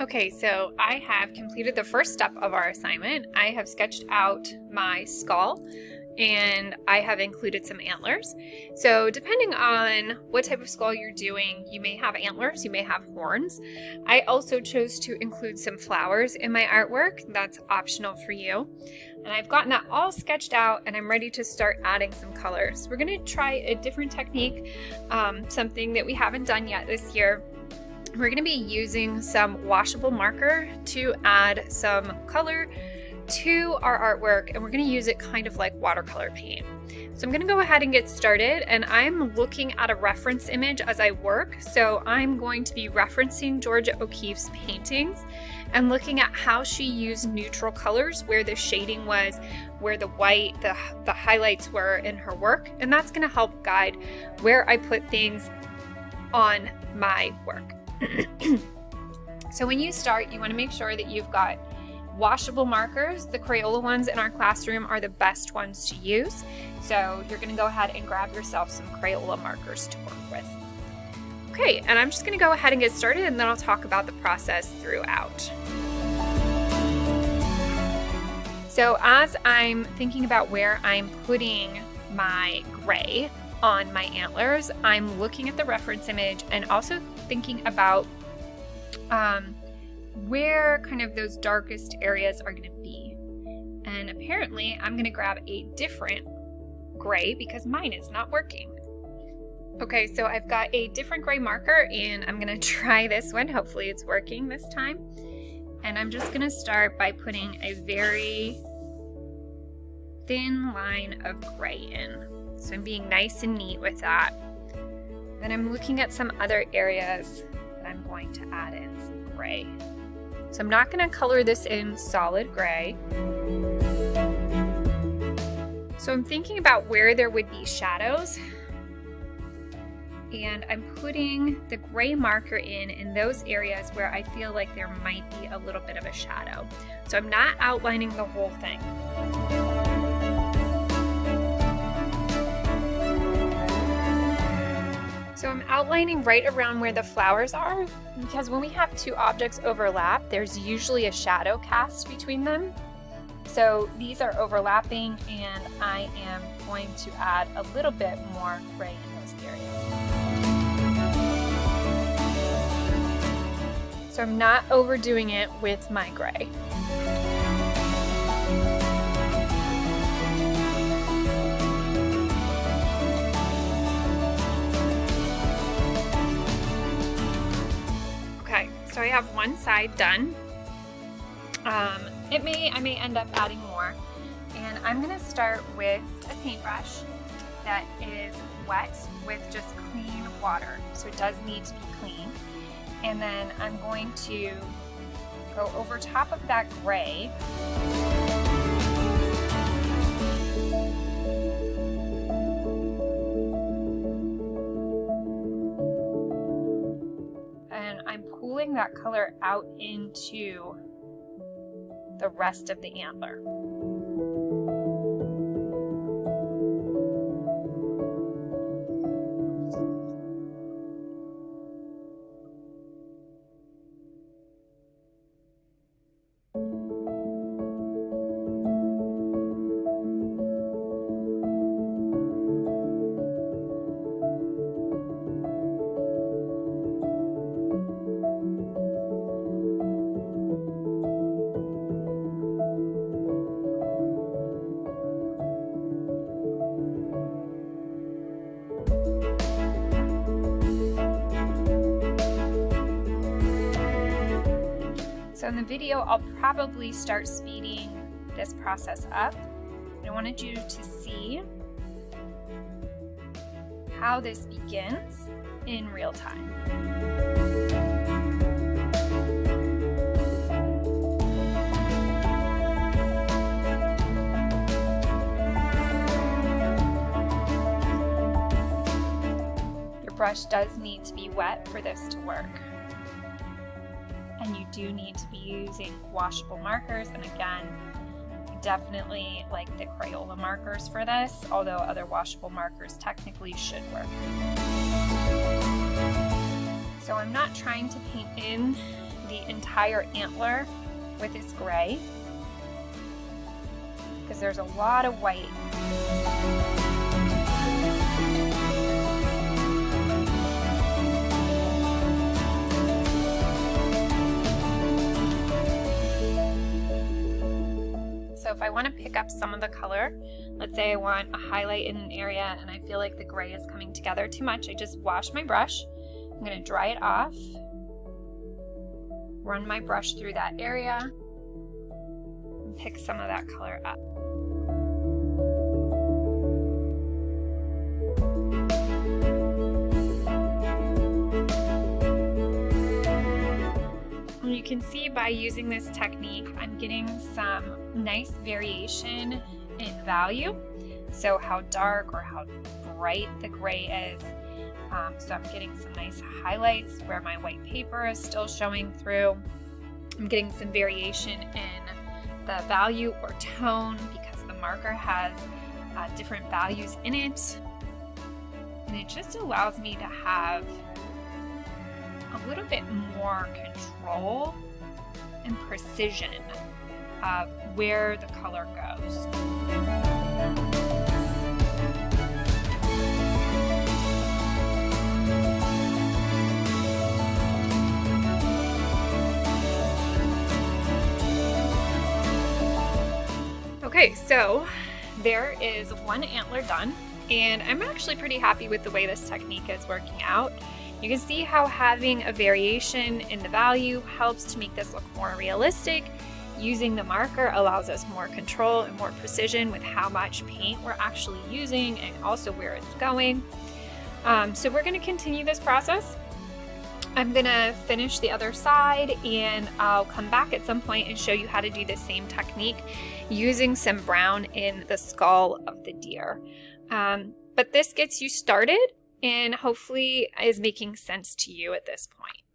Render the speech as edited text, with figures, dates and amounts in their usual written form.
Okay, so I have completed the first step of our assignment. I have sketched out my skull and I have included some antlers. So depending on what type of skull you're doing, you may have antlers, you may have horns. I also chose to include some flowers in my artwork. That's optional for you. And I've gotten that all sketched out and I'm ready to start adding some colors. We're gonna try a different technique, something that we haven't done yet this year. We're going to be using some washable marker to add some color to our artwork, and we're going to use it kind of like watercolor paint. So I'm going to go ahead and get started, and I'm looking at a reference image as I work. So I'm going to be referencing Georgia O'Keeffe's paintings and looking at how she used neutral colors, where the shading was, where the white, the highlights were in her work, and that's going to help guide where I put things on my work. So when you start, you want to make sure that you've got washable markers. The Crayola ones in our classroom are the best ones to use. So you're going to go ahead and grab yourself some Crayola markers to work with. Okay, and I'm just going to go ahead and get started, and then I'll talk about the process throughout. So as I'm thinking about where I'm putting my gray on my antlers, I'm looking at the reference image and also thinking about where kind of those darkest areas are going to be. And apparently I'm going to grab a different gray because mine is not working. Okay, so I've got a different gray marker and I'm going to try this one. Hopefully it's working this time. And I'm just going to start by putting a very thin line of gray in. So I'm being nice and neat with that. Then I'm looking at some other areas that I'm going to add in some gray. So I'm not going to color this in solid gray. So I'm thinking about where there would be shadows. And I'm putting the gray marker in those areas where I feel like there might be a little bit of a shadow. So I'm not outlining the whole thing. So I'm outlining right around where the flowers are, because when we have two objects overlap, there's usually a shadow cast between them. So these are overlapping, and I am going to add a little bit more gray in those areas. So I'm not overdoing it with my gray. So I have one side done. I may end up adding more. And I'm going to start with a paintbrush that is wet with just clean water. So it does need to be clean. And then I'm going to go over top of that gray. Pulling that color out into the rest of the antler. So in the video, I'll probably start speeding this process up. I wanted you to see how this begins in real time. Your brush does need to be wet for this to work. And you do need to be using washable markers. And again, definitely like the Crayola markers for this, although other washable markers technically should work. So I'm not trying to paint in the entire antler with this gray, because there's a lot of white. So if I want to pick up some of the color, let's say I want a highlight in an area and I feel like the gray is coming together too much, I just wash my brush. I'm going to dry it off, run my brush through that area, and pick some of that color up. You can see by using this technique, I'm getting some nice variation in value. So how dark or how bright the gray is. So I'm getting some nice highlights where my white paper is still showing through. I'm getting some variation in the value or tone because the marker has different values in it. And it just allows me to have a little bit more control and precision of where the color goes. Okay, so there is one antler done, and I'm actually pretty happy with the way this technique is working out. You can see how having a variation in the value helps to make this look more realistic. Using the marker allows us more control and more precision with how much paint we're actually using and also where it's going. So we're going to continue this process. I'm going to finish the other side and I'll come back at some point and show you how to do the same technique using some brown in the skull of the deer. But this gets you started and hopefully is making sense to you at this point.